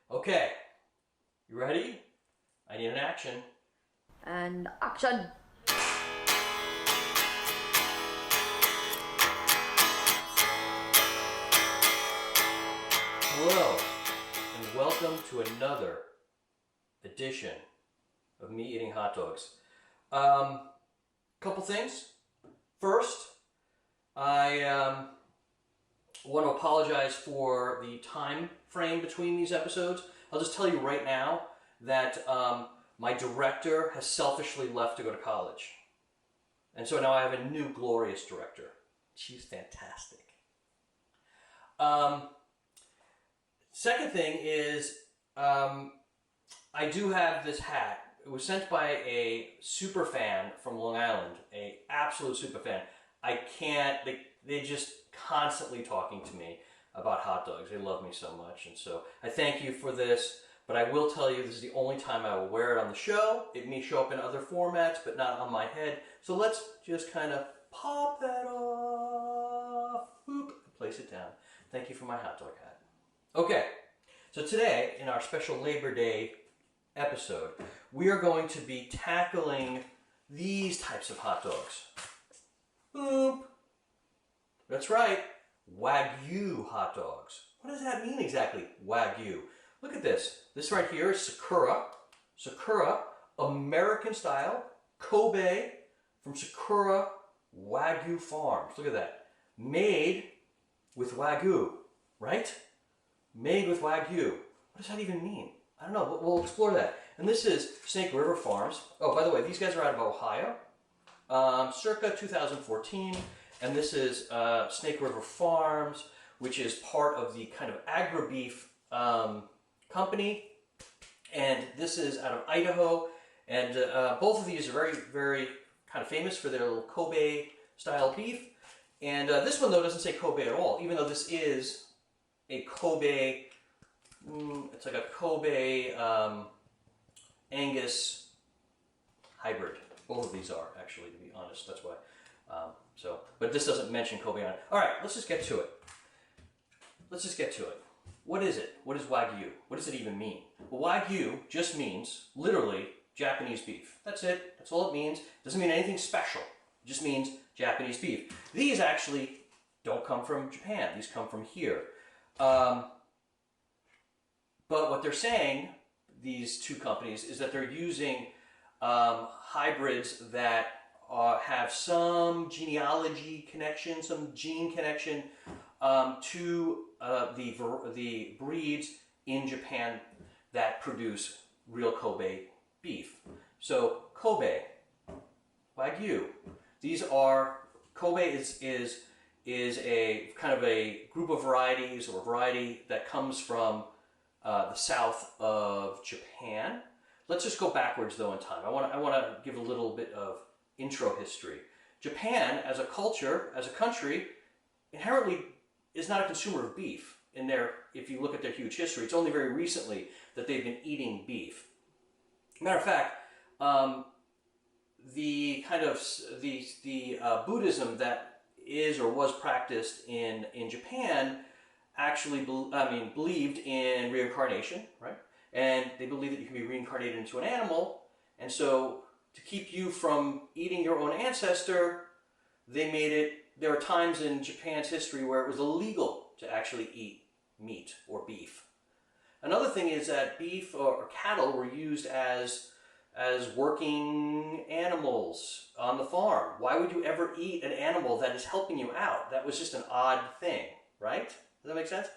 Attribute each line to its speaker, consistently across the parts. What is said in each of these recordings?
Speaker 1: Okay, you ready? I need an action.
Speaker 2: And action!
Speaker 1: Hello, and welcome to another edition of me eating hot dogs. Couple things. First, I want to apologize for the time frame between these episodes. I'll just tell you right now that my director has selfishly left to go to college. And so now I have a new glorious director. She's fantastic. Second thing is, I do have this hat. It was sent by a super fan from Long Island, a absolute super fan. I can't, they just constantly talking to me about hot dogs. They love me so much. And so I thank you for this, but I will tell you this is the only time I will wear it on the show. It may show up in other formats, but not on my head. So let's just kind of pop that off, boop, and place it down. Thank you for my hot dog hat. Okay, so today, in our special Labor Day episode, we are going to be tackling these types of hot dogs. Boop. That's right, Wagyu hot dogs. What does that mean exactly, Wagyu? Look at this. This right here is Sakura. Sakura, American style, Kobe, from Sakura Wagyu Farms. Look at that. Made with Wagyu, right? Made with Wagyu. What does that even mean? I don't know, but we'll explore that. And this is Snake River Farms. Oh, by the way, these guys are out of Ohio, circa 2014. And this is Snake River Farms, which is part of the kind of agri-beef company. And this is out of Idaho. And both of these are very, very kind of famous for their little Kobe-style beef. And this one, though, doesn't say Kobe at all, even though this is a Kobe, it's like a Kobe Angus hybrid. Both of these are, actually, to be honest. That's why. But this doesn't mention Kobe on it. All right, let's just get to it. What is it? What is Wagyu? What does it even mean? Well, Wagyu just means, literally, Japanese beef. That's it. That's all it means. It doesn't mean anything special. It just means Japanese beef. These actually don't come from Japan. These come from here. But what they're saying, these two companies, is that they're using hybrids that have some genealogy connection, some gene connection to the breeds in Japan that produce real Kobe beef. So Kobe, Wagyu, these are, Kobe is a kind of a group of varieties or a variety that comes from the south of Japan. Let's just go backwards though in time. I want to give a little bit of intro history. Japan, as a culture, as a country, inherently is not a consumer of beef. If you look at their huge history, it's only very recently that they've been eating beef. Matter of fact, the kind of the Buddhism that is or was practiced in Japan actually believed in reincarnation, right? And they believe that you can be reincarnated into an animal, and so to keep you from eating your own ancestor, they made it, there are times in Japan's history where it was illegal to actually eat meat or beef. Another thing is that beef or cattle were used as working animals on the farm. Why would you ever eat an animal that is helping you out? That was just an odd thing, right? Does that make sense?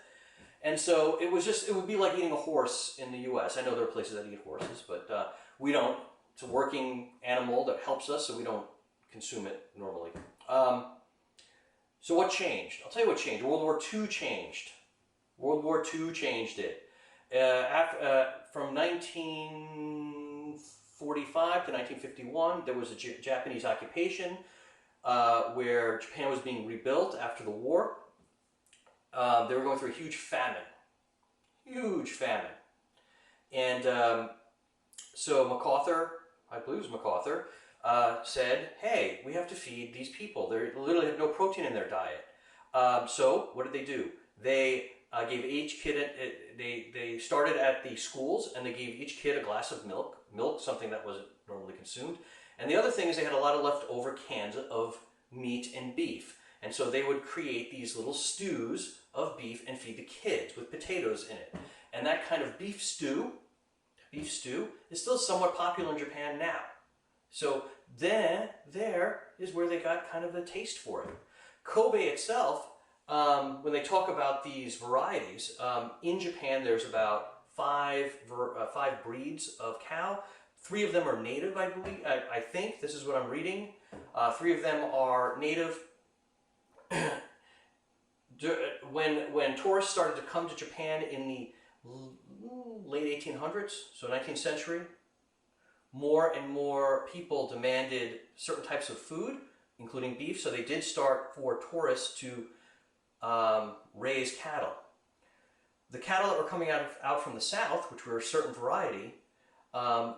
Speaker 1: And so it would be like eating a horse in the U.S. I know there are places that eat horses, but we don't. It's a working animal that helps us, so we don't consume it normally. So what changed? I'll tell you what changed. World War II changed. World War II changed it. From 1945 to 1951, there was a Japanese occupation where Japan was being rebuilt after the war. They were going through a huge famine. And so MacArthur, I believe it was MacArthur, said, hey, we have to feed these people. They literally have no protein in their diet. So what did they do? They gave each kid, they started at the schools and they gave each kid a glass of milk, something that wasn't normally consumed. And the other thing is they had a lot of leftover cans of meat and beef. And so they would create these little stews of beef and feed the kids with potatoes in it. And that kind of beef stew is still somewhat popular in Japan now. So there is where they got kind of a taste for it. Kobe itself, when they talk about these varieties, in Japan there's about five breeds of cow. 3 of them are native, I believe. I think this is what I'm reading. 3 of them are native. When tourists started to come to Japan in the late 1800s, so 19th century, more and more people demanded certain types of food, including beef. So they did start for tourists to raise cattle. The cattle that were coming out from the south, which were a certain variety,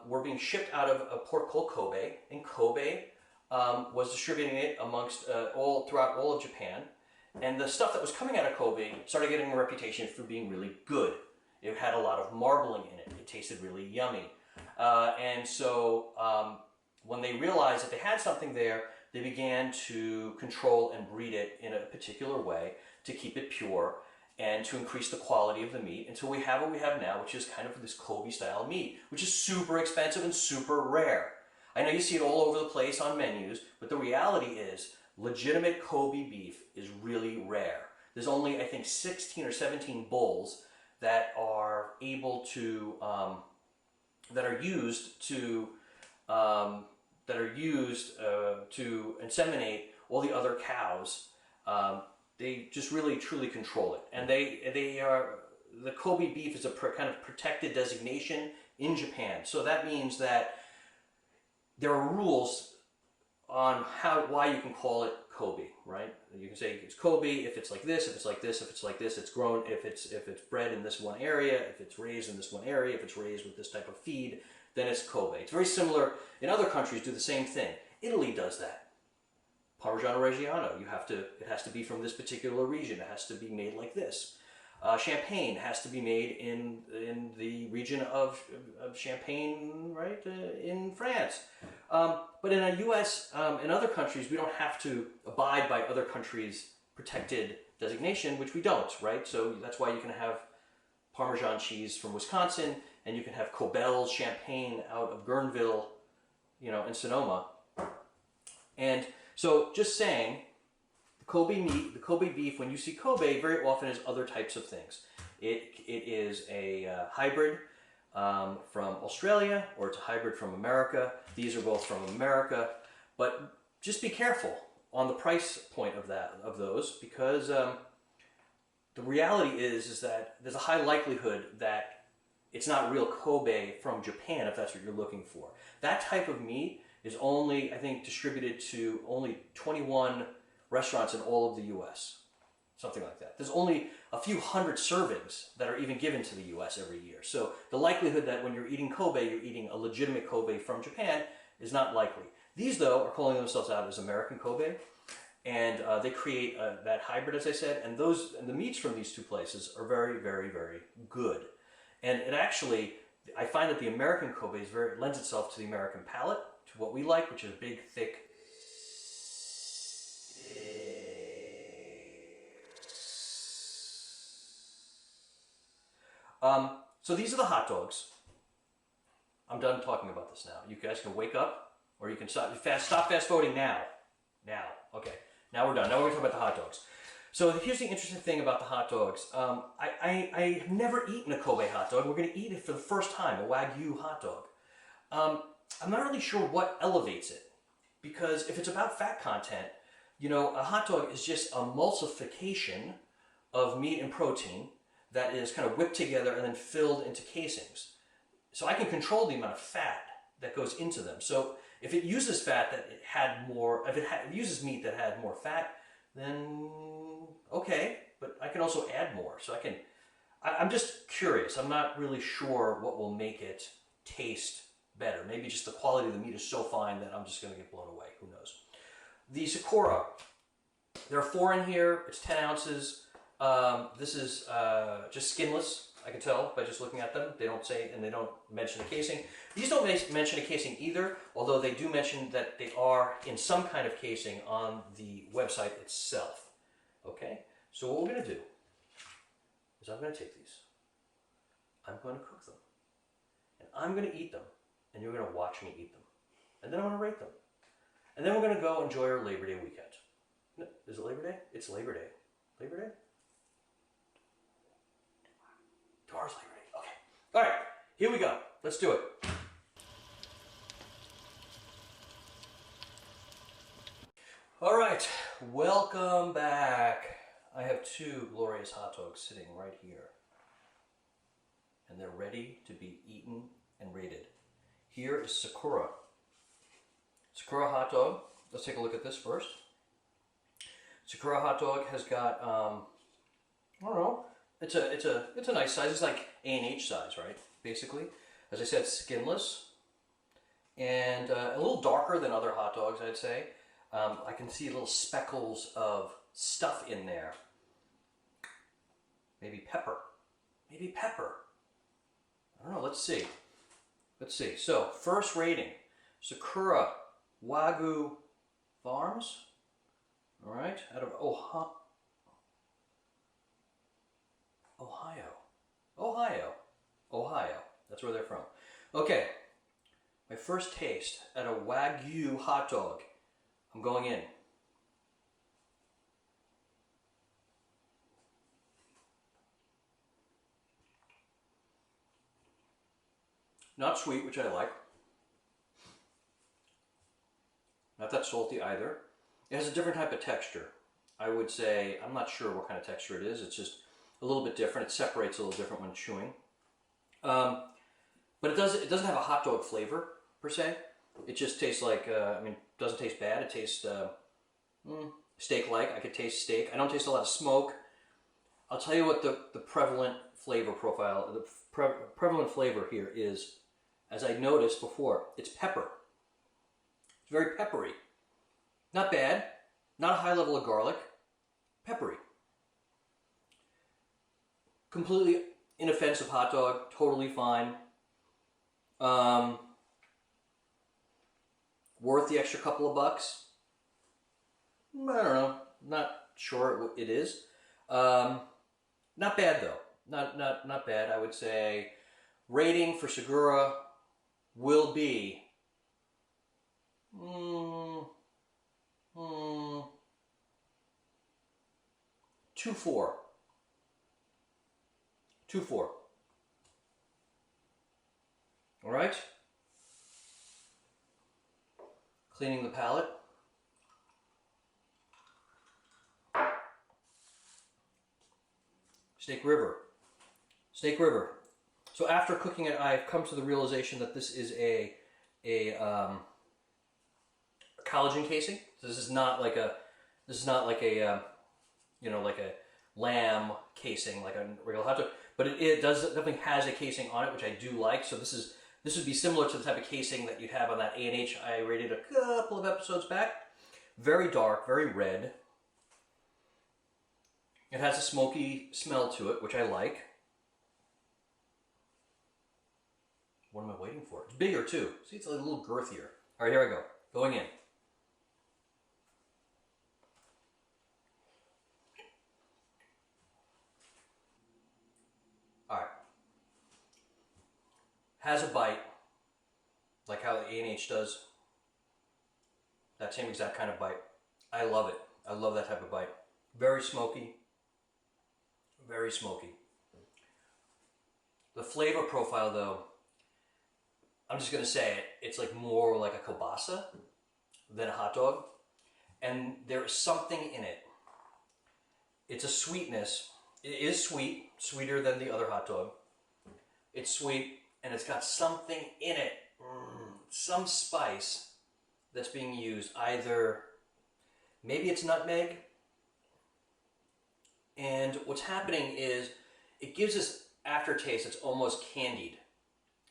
Speaker 1: were being shipped out of a port called Kobe, and Kobe was distributing it amongst throughout all of Japan. And the stuff that was coming out of Kobe started getting a reputation for being really good. It had a lot of marbling in it. It tasted really yummy. And so when they realized that they had something there, they began to control and breed it in a particular way to keep it pure and to increase the quality of the meat until we have what we have now, which is kind of this Kobe-style meat, which is super expensive and super rare. I know you see it all over the place on menus, but the reality is legitimate Kobe beef is really rare. There's only, I think, 16 or 17 bulls that are able to, that are used to inseminate all the other cows. They just really truly control it, and the Kobe beef is a kind of protected designation in Japan. So that means that there are rules on why you can call it Kobe, right? You can say it's Kobe if it's like this, if it's like this, if it's like this, it's grown, if it's bred in this one area, if it's raised in this one area, if it's raised with this type of feed, then it's Kobe. It's very similar. In other countries do the same thing. Italy does that. Parmigiano Reggiano, it has to be from this particular region. It has to be made like this. Champagne has to be made in the region of Champagne, right, in France. But in the U.S. and other countries, we don't have to abide by other countries' protected designation, which we don't, right? So that's why you can have Parmesan cheese from Wisconsin, and you can have Cobell's Champagne out of Guerneville, in Sonoma. And so just saying, the Kobe meat, the Kobe beef, when you see Kobe, very often is other types of things. It is a hybrid from Australia, or it's a hybrid from America. These are both from America, but just be careful on the price point of those, because the reality is that there's a high likelihood that it's not real Kobe from Japan, if that's what you're looking for. That type of meat is only, I think, distributed to only 21 restaurants in all of the U.S. Something like that. There's only a few hundred servings that are even given to the U.S. every year. So the likelihood that when you're eating Kobe, you're eating a legitimate Kobe from Japan is not likely. These, though, are calling themselves out as American Kobe, and they create that hybrid, as I said, and the meats from these two places are very, very, very good. And it actually, I find that the American Kobe lends itself to the American palate, to what we like, which is big, thick. So these are the hot dogs. I'm done talking about this now. You guys can wake up, or you can stop fast forwarding now. Now, okay. Now we're done. Now we're going to talk about the hot dogs. So here's the interesting thing about the hot dogs. I have never eaten a Kobe hot dog. We're going to eat it for the first time, a Wagyu hot dog. I'm not really sure what elevates it, because if it's about fat content, a hot dog is just a emulsification of meat and protein that is kind of whipped together and then filled into casings. So I can control the amount of fat that goes into them. So if it uses fat that it had more, if it uses meat that had more fat, then okay, but I can also add more. So I'm just curious. I'm not really sure what will make it taste better. Maybe just the quality of the meat is so fine that I'm just going to get blown away. Who knows? The Sakura. There are 4 in here. It's 10 ounces. This is just skinless. I can tell by just looking at them. They don't say, and they don't mention a casing. These don't mention a casing either, although they do mention that they are in some kind of casing on the website itself. Okay, so what we're going to do is I'm going to take these. I'm going to cook them. And I'm going to eat them. And you're going to watch me eat them. And then I'm going to rate them. And then we're going to go enjoy our Labor Day weekend. No, is it Labor Day? It's Labor Day. Labor Day? Tomorrow's Labor Day. Okay. All right. Here we go. Let's do it. All right. Welcome back. I have two glorious hot dogs sitting right here. And they're ready to be eaten and rated. Here is Sakura. Sakura hot dog. Let's take a look at this first. Sakura hot dog has got, I don't know, it's a nice size. It's like A&H size, right? Basically, as I said, skinless and a little darker than other hot dogs, I'd say. I can see little speckles of stuff in there. Maybe pepper. Maybe pepper. I don't know. Let's see. Let's see. So, first rating, Sakura Wagyu Farms. All right, out of Ohio. That's where they're from. Okay, my first taste at a Wagyu hot dog. I'm going in. Not sweet, which I like. Not that salty either. It has a different type of texture. I would say, I'm not sure what kind of texture it is. It's just a little bit different. It separates a little different when chewing. But it doesn't have a hot dog flavor, per se. It just tastes like, it doesn't taste bad. It tastes steak-like. I could taste steak. I don't taste a lot of smoke. I'll tell you what the prevalent flavor profile, the prevalent flavor here is, as I noticed before, it's pepper. It's very peppery. Not bad. Not a high level of garlic. Peppery. Completely inoffensive hot dog. Totally fine. Worth the extra couple of bucks? I don't know. Not sure it is. Not bad though. Not bad. I would say rating for Sakura will be 2-4. 2-4. All right. Cleaning the palate. Snake River. Snake River. So after cooking it, I've come to the realization that this is a collagen casing. So this is not like a like a lamb casing like a regular hot dog, but it definitely has a casing on it, which I do like. So this would be similar to the type of casing that you'd have on that A&H I rated a couple of episodes back. Very dark, very red. It has a smoky smell to it, which I like. What am I waiting for? It's bigger too. See, it's a little girthier. All right, here I go. Going in. All right. Has a bite, like how the A&H does. That same exact kind of bite. I love it. I love that type of bite. Very smoky. Very smoky. The flavor profile, though, I'm just going to say it. It's like more like a kielbasa than a hot dog. And there is something in it. It's a sweetness. It is sweet. Sweeter than the other hot dog. It's sweet. And it's got something in it. Some spice that's being used. Either, maybe it's nutmeg. And what's happening is it gives this aftertaste that's almost candied.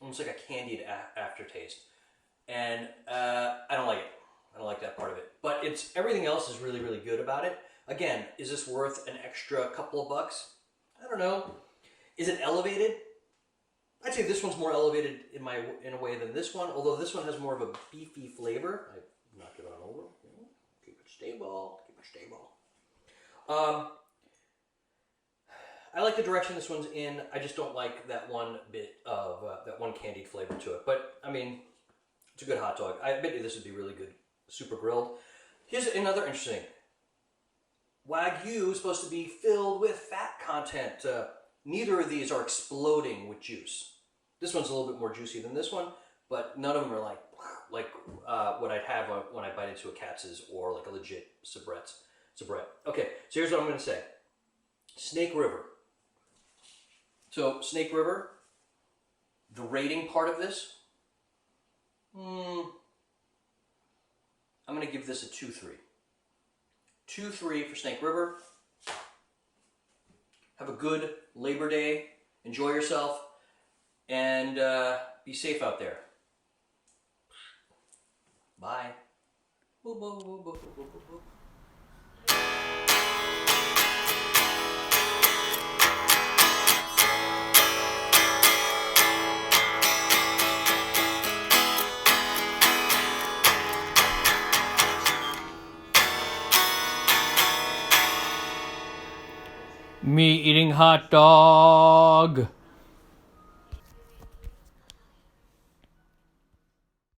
Speaker 1: Almost like a candied aftertaste. And I don't like it. I don't like that part of it. But everything else is really, really good about it. Again, is this worth an extra couple of bucks? I don't know. Is it elevated? I'd say this one's more elevated in a way than this one, although this one has more of a beefy flavor. I knock it on over. Keep it stable. Keep it stable. I like the direction this one's in. I just don't like that one bit of that one candied flavor to it. But I mean, it's a good hot dog. I bet you this would be really good, super grilled. Here's another interesting. Wagyu is supposed to be filled with fat content. Neither of these are exploding with juice. This one's a little bit more juicy than this one, but none of them are like what I'd have when I bite into a Katz's or like a legit Sabret's. Okay, so here's what I'm going to say. Snake River. So Snake River, the rating part of this, I'm going to give this a 2-3. 2-3 for Snake River. Have a good Labor Day. Enjoy yourself. And be safe out there. Bye. Boop, boop, boop, boop, boop, boop, boop. Me eating hot dog.